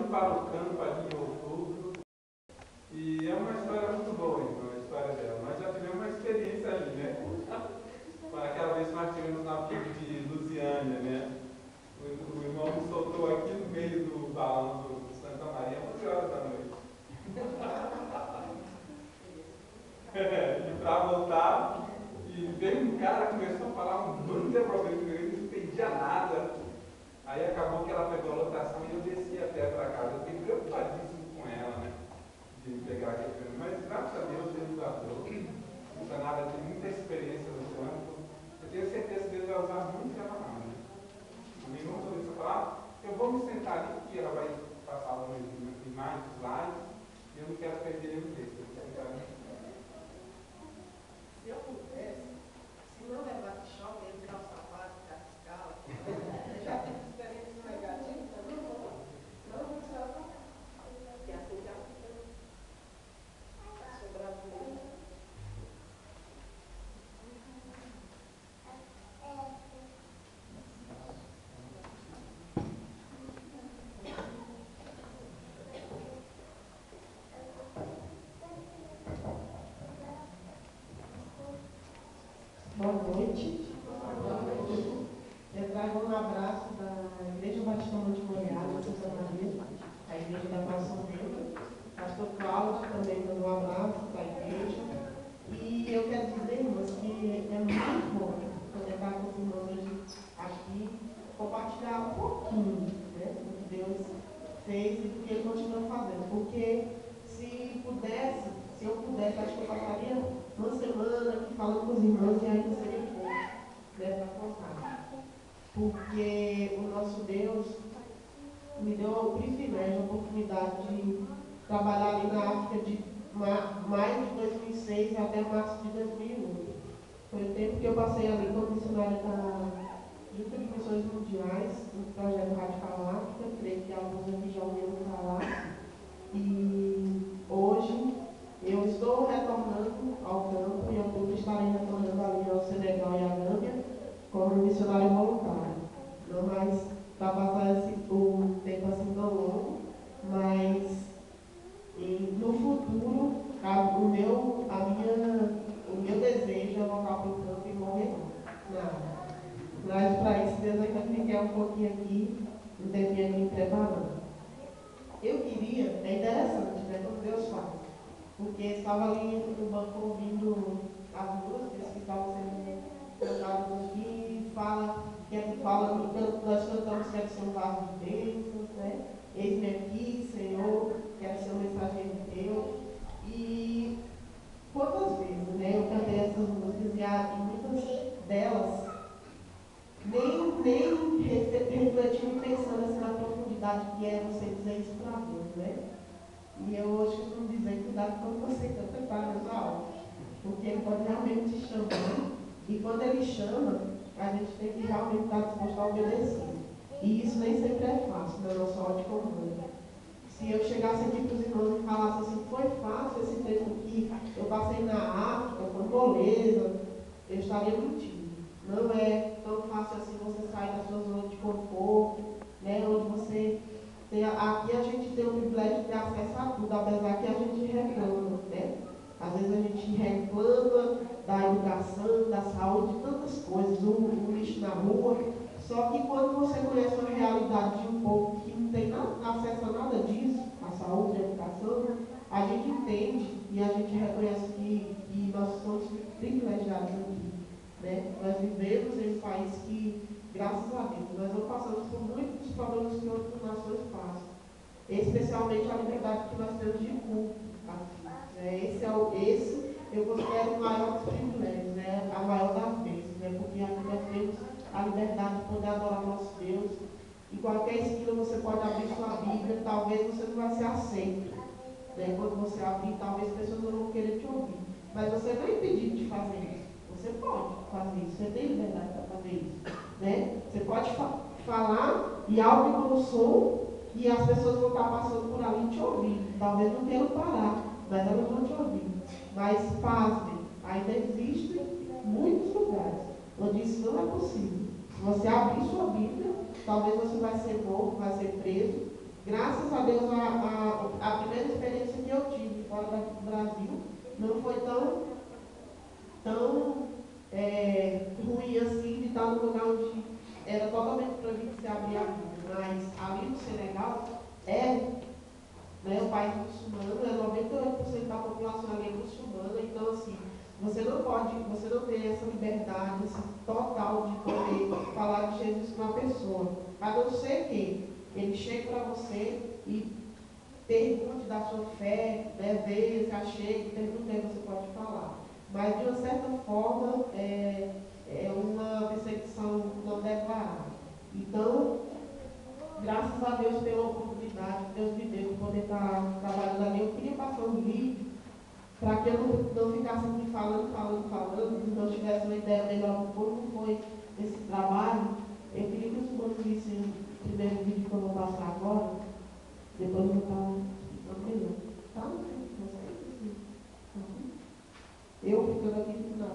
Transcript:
indo para o campo ali em outubro. E é uma história muito boa, então, a história dela. Nós já tivemos uma experiência ali, né? Aquela vez que nós tivemos na PIB de Lusiânia, né? O irmão me soltou aqui no meio do balão do Santa Maria, 11 horas da noite. E para voltar, e veio um cara, começou a falar um bando de problema, eu não entendia nada. Aí acabou que ela pegou a lotação e eu desci até para casa. Eu fiquei preocupadíssimo com ela, né? De pegar aquele filme. Mas graças a Deus Deus guardou. O Sanara tem muita experiência no campo. Eu tenho certeza que Deus vai usar muito ela lá, né? Nenhum turista falar, eu vou me sentar ali, porque ela vai passar umas imagens, slides, e eu não quero perder nenhum texto. Se eu pudesse, se não levar de choque, eu tirar o sapato, ficar de escala, eu já tive experiência negativa, então não vou tirar o sapato. Porque assim já sobrar tudo. Boa noite. Eu trago um abraço da Igreja Batista Monte Moriá, de Santa Maria, a Igreja da Nossa Deus. Pastor Cláudio também manda um abraço para a igreja. E eu quero dizer, irmãos, que é muito bom poder estar com os irmãos hoje aqui, compartilhar um pouquinho, né, do que Deus fez e do que Ele continua fazendo. Porque se eu pudesse, acho que eu passaria uma semana aqui falando com os irmãos e ainda seria pouco, né, para contar. Porque o nosso Deus me deu o privilégio, a oportunidade de trabalhar ali na África de maio de 2006 até março de 2008. Foi o tempo que eu passei ali como missionária da Junta de Missões Mundiais, no projeto Radical África, creio que alguns aqui já ouviram falar. E hoje eu estou retornando ao campo e em outubro estarei retornando ali ao Senegal e à Gâmbia como missionário voluntário. Não mais para passar o tempo assim tão longo, mas no futuro o meu desejo é voltar para o campo e morrer lá. Mas para isso Deus ainda me quer um pouquinho aqui, um tempinho aqui me preparando. Eu queria, é interessante, né, como Deus faz, porque estava ali no banco ouvindo as músicas que estavam sendo cantadas aqui, nós cantamos quero ser um vaso de bênçãos, né? Eis-me aqui, Senhor, quero ser um mensageiro de Deus. E quantas vezes, né, eu cantei essas músicas e muitas delas nem refletindo pensando assim na profundidade que é você dizer isso para Deus, né? E eu hoje costumo dizer, cuidado quando você canta para Deus a algo, porque Ele pode realmente te chamar, e quando Ele chama, a gente tem que realmente estar disposto a obedecer. E isso nem sempre é fácil na nossa ótica humana. Se eu chegasse aqui para os irmãos e falasse assim, foi fácil esse tempo aqui, eu passei na África, foi moleza, eu estaria mentindo. Não é tão fácil assim você sair da sua zona de conforto, né, onde você tem, aqui a gente tem o privilégio de ter acesso a tudo, apesar que a gente reclama, né? Às vezes a gente reclama da educação, da saúde, de tantas coisas, o lixo na rua. Só que quando você conhece uma realidade de um povo que não tem acesso a nada disso, a saúde, a educação, a gente entende e a gente reconhece que nós somos privilegiados aqui. Né? Nós vivemos em um país que, graças a Deus, nós não passamos por muitos problemas que outras nações passam. Especialmente a liberdade que nós temos de culto. Esse eu considero o maior dos privilégios, né? A maior das vezes, né? Porque aqui nós temos a liberdade de poder adorar nosso Deus. Em qualquer esquina você pode abrir sua Bíblia, talvez você não vai ser aceito. Né? Quando você abrir, talvez as pessoas não vão querer te ouvir. Mas você não é impedido de fazer isso. Você pode fazer isso, você tem liberdade para fazer isso. Né? Você pode falar e algo como som e as pessoas vão estar passando por ali te ouvir. Talvez não queiram parar, mas elas vão te ouvir. Mas pasmem, ainda existem muitos lugares onde isso não é possível. Se você abrir sua Bíblia, talvez você vai ser morto, vai ser preso, Graças a Deus, a primeira experiência que eu tive fora daqui do Brasil não foi tão ruim assim, de estar num lugar onde era totalmente proibido se abrir a Bíblia. Mas ali no Senegal, né, o país muçulmano, 98% da população ali é muçulmana, então assim, você não tem essa liberdade assim, total de poder falar de Jesus para uma pessoa, a não ser que ele chegue para você e pergunte da sua fé, né, veja, se achegue, pergunte, aí você pode falar. Mas de uma certa forma é uma perseguição não declarada. Então, graças a Deus pela oportunidade que Deus me deu de poder estar trabalhando ali, eu queria passar um vídeo para que eu não ficasse aqui falando, e não tivesse uma ideia melhor de como foi esse trabalho. Eu queria que os irmãos vissem o primeiro vídeo que eu vou passar agora, depois eu vou estar melhor. Tá? Eu ficando aqui na